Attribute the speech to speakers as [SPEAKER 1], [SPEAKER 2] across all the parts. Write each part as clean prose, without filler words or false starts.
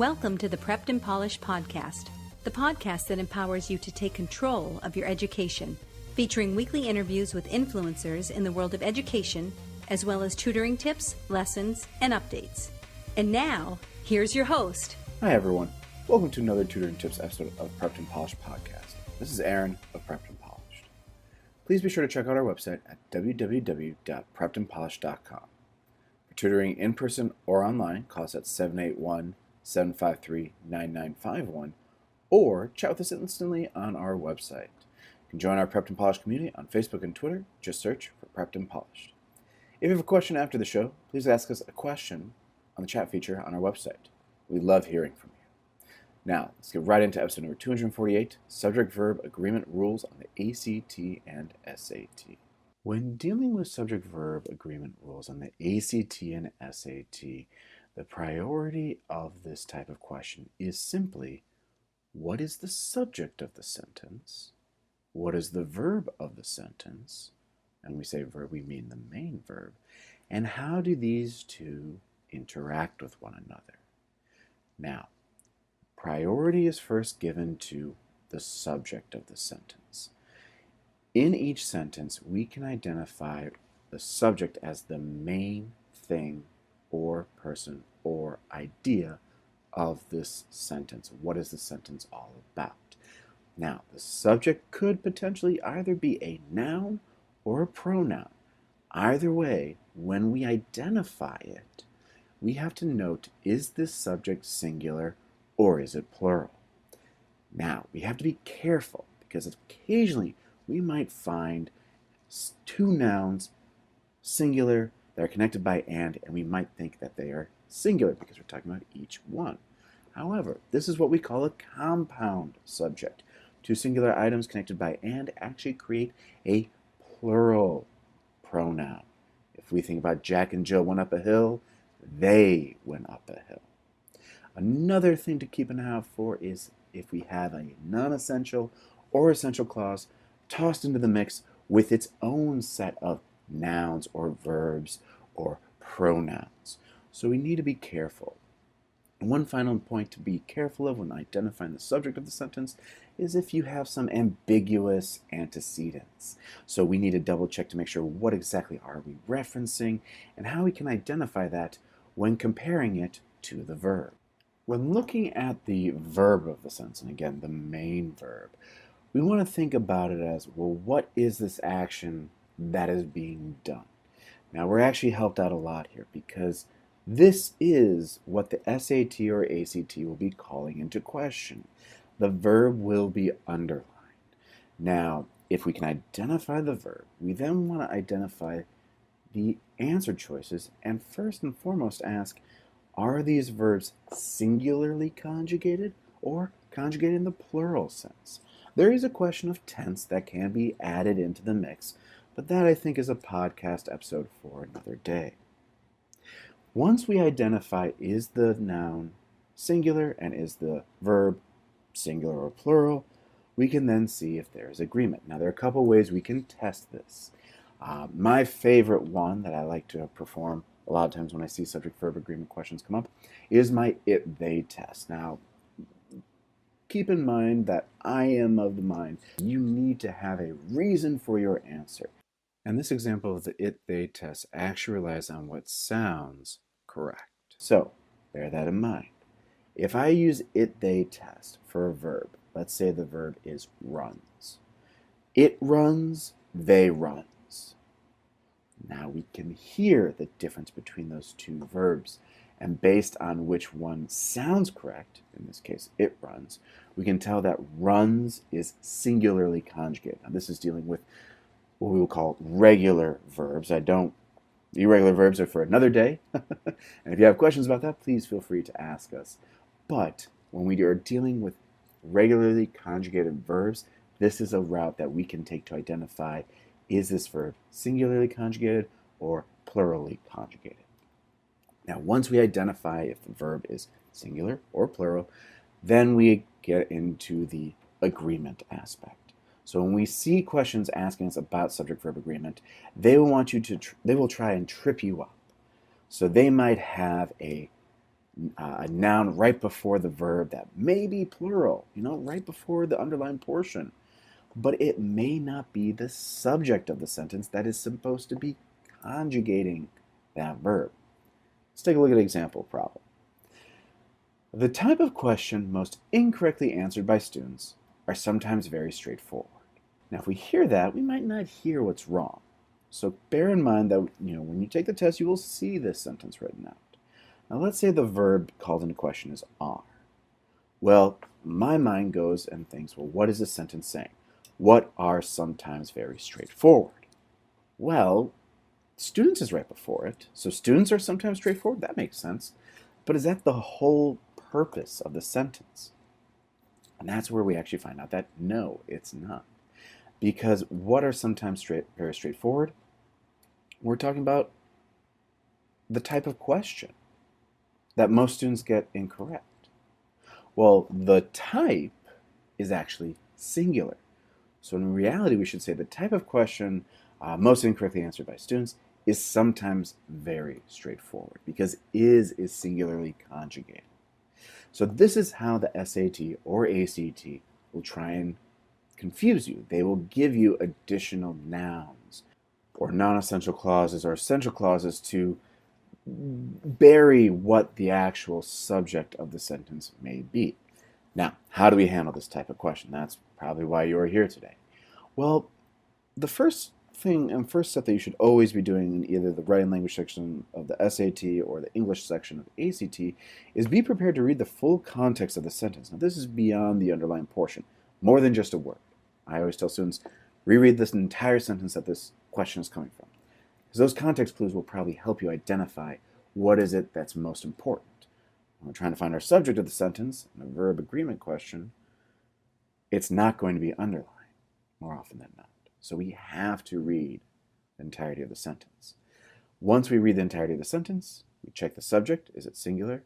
[SPEAKER 1] Welcome to the Prepped and Polished podcast, the podcast that empowers you to take control of your education, featuring weekly interviews with influencers in the world of education, as well as tutoring tips, lessons, and updates. And now, here's your host.
[SPEAKER 2] Hi everyone, welcome to another Tutoring Tips episode of Prepped and Polished podcast. This is Aaron of Prepped and Polished. Please be sure to check out our website at www.preppedandpolished.com. For tutoring in person or online, call us at 781-753-9951 or chat with us instantly on our website. You can join our Prepped and Polished community on Facebook and Twitter. Just search for Prepped and Polished. If you have a question after the show, please ask us a question on the chat feature on our website. We love hearing from you. Now, let's get right into episode number 248, Subject-Verb Agreement Rules on the ACT and SAT. When dealing with subject-verb agreement rules on the ACT and SAT, the priority of this type of question is simply, what is the subject of the sentence? What is the verb of the sentence? And we say verb, we mean the main verb. And how do these two interact with one another? Now, priority is first given to the subject of the sentence. In each sentence, we can identify the subject as the main thing or person or idea of this sentence. What is the sentence all about? Now, the subject could potentially either be a noun or a pronoun. Either way, when we identify it, we have to note, is this subject singular or is it plural? Now, we have to be careful because occasionally we might find two nouns, singular, that are connected by and we might think that they are singular because we're talking about each one. However, this is what we call a compound subject. Two singular items connected by and actually create a plural pronoun. If we think about Jack and Jill went up a hill, they went up a hill. Another thing to keep an eye out for is if we have a non-essential or essential clause tossed into the mix with its own set of nouns or verbs or pronouns. So we need to be careful. And one final point to be careful of when identifying the subject of the sentence is if you have some ambiguous antecedents. So we need to double check to make sure what exactly are we referencing and how we can identify that when comparing it to the verb. When looking at the verb of the sentence, and again the main verb, we want to think about it as, well, what is this action that is being done? Now, we're actually helped out a lot here because this is what the SAT or ACT will be calling into question. The verb will be underlined. Now, if we can identify the verb, we then want to identify the answer choices and first and foremost ask, are these verbs singularly conjugated or conjugated in the plural sense? There is a question of tense that can be added into the mix, but that I think is a podcast episode for another day. Once we identify is the noun singular and is the verb singular or plural, we can then see if there is agreement. Now, there are a couple ways we can test this. My favorite one that I like to perform a lot of times when I see subject-verb agreement questions come up is my it-they test. Now, keep in mind that I am of the mind you need to have a reason for your answer. And this example of the it-they test actually relies on what sounds correct. So, bear that in mind. If I use it-they test for a verb, let's say the verb is runs. It runs, they runs. Now we can hear the difference between those two verbs. And based on which one sounds correct, in this case it runs, we can tell that runs is singularly conjugated. Now this is dealing with what we will call regular verbs. The irregular verbs are for another day. And if you have questions about that, please feel free to ask us. But when we are dealing with regularly conjugated verbs, this is a route that we can take to identify, is this verb singularly conjugated or plurally conjugated? Now, once we identify if the verb is singular or plural, then we get into the agreement aspect. So when we see questions asking us about subject-verb agreement, they will try and trip you up. So they might have a a noun right before the verb that may be plural, right before the underlined portion, but it may not be the subject of the sentence that is supposed to be conjugating that verb. Let's take a look at an example problem. The type of question most incorrectly answered by students are sometimes very straightforward. Now, if we hear that, we might not hear what's wrong. So bear in mind that when you take the test, you will see this sentence written out. Now, let's say the verb called into question is are. Well, my mind goes and thinks, well, what is this sentence saying? What are sometimes very straightforward? Well, students is right before it. So students are sometimes straightforward. That makes sense. But is that the whole purpose of the sentence? And that's where we actually find out that no, it's not. Because what are sometimes very straightforward? We're talking about the type of question that most students get incorrect. Well, the type is actually singular. So in reality, we should say the type of question most incorrectly answered by students is sometimes very straightforward because is singularly conjugated. So this is how the SAT or ACT will try and confuse you. They will give you additional nouns or non-essential clauses or essential clauses to bury what the actual subject of the sentence may be. Now, how do we handle this type of question? That's probably why you are here today. Well, the first step that you should always be doing in either the writing language section of the SAT or the English section of the ACT is be prepared to read the full context of the sentence. Now, this is beyond the underlined portion, more than just a word. I always tell students, reread this entire sentence that this question is coming from. Because those context clues will probably help you identify what is it that's most important. When we're trying to find our subject of the sentence in a verb agreement question, it's not going to be underlined more often than not. So we have to read the entirety of the sentence. Once we read the entirety of the sentence, we check the subject. Is it singular?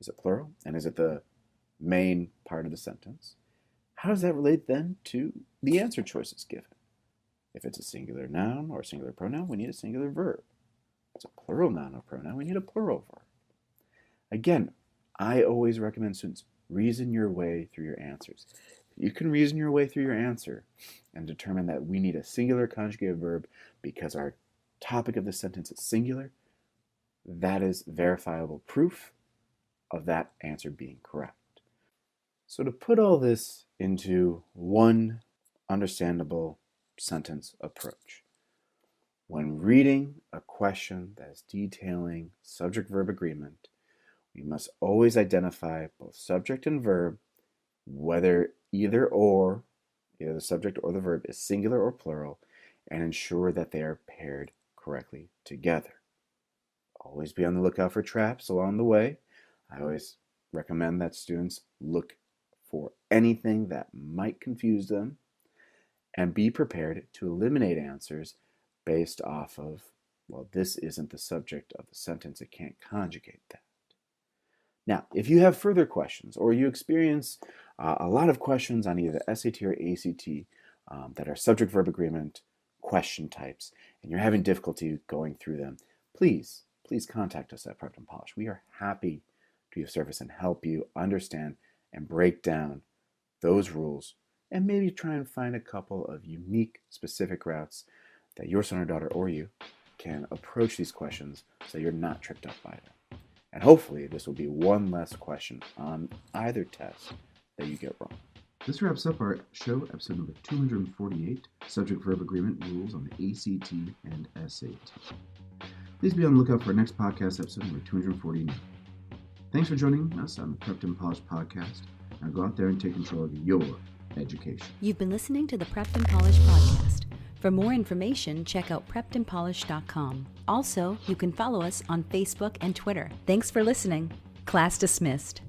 [SPEAKER 2] Is it plural? And is it the main part of the sentence? How does that relate then to the answer choices given? If it's a singular noun or a singular pronoun, we need a singular verb. If it's a plural noun or pronoun, we need a plural verb. Again, I always recommend students reason your way through your answers. You can reason your way through your answer and determine that we need a singular conjugated verb because our topic of the sentence is singular. That is verifiable proof of that answer being correct. So to put all this into one understandable sentence approach, when reading a question that is detailing subject-verb agreement, we must always identify both subject and verb, whether either the subject or the verb is singular or plural, and ensure that they are paired correctly together. Always be on the lookout for traps along the way. I always recommend that students look for anything that might confuse them and be prepared to eliminate answers based off of, well, this isn't the subject of the sentence, it can't conjugate that. Now, if you have further questions or you experience a lot of questions on either the SAT or ACT that are subject-verb agreement question types, and you're having difficulty going through them, please contact us at Prepped and Polished. We are happy to be of service and help you understand and break down those rules and maybe try and find a couple of unique, specific routes that your son or daughter or you can approach these questions so you're not tripped up by them. And hopefully this will be one less question on either test that you get wrong. This wraps up our show, episode number 248, Subject-Verb Agreement Rules on the ACT and SAT. Please be on the lookout for our next podcast, episode number 249. Thanks for joining us on the Prepped and Polished podcast. Now go out there and take control of your education.
[SPEAKER 1] You've been listening to the Prepped and Polished podcast. For more information, check out preppedandpolished.com. Also, you can follow us on Facebook and Twitter. Thanks for listening. Class dismissed.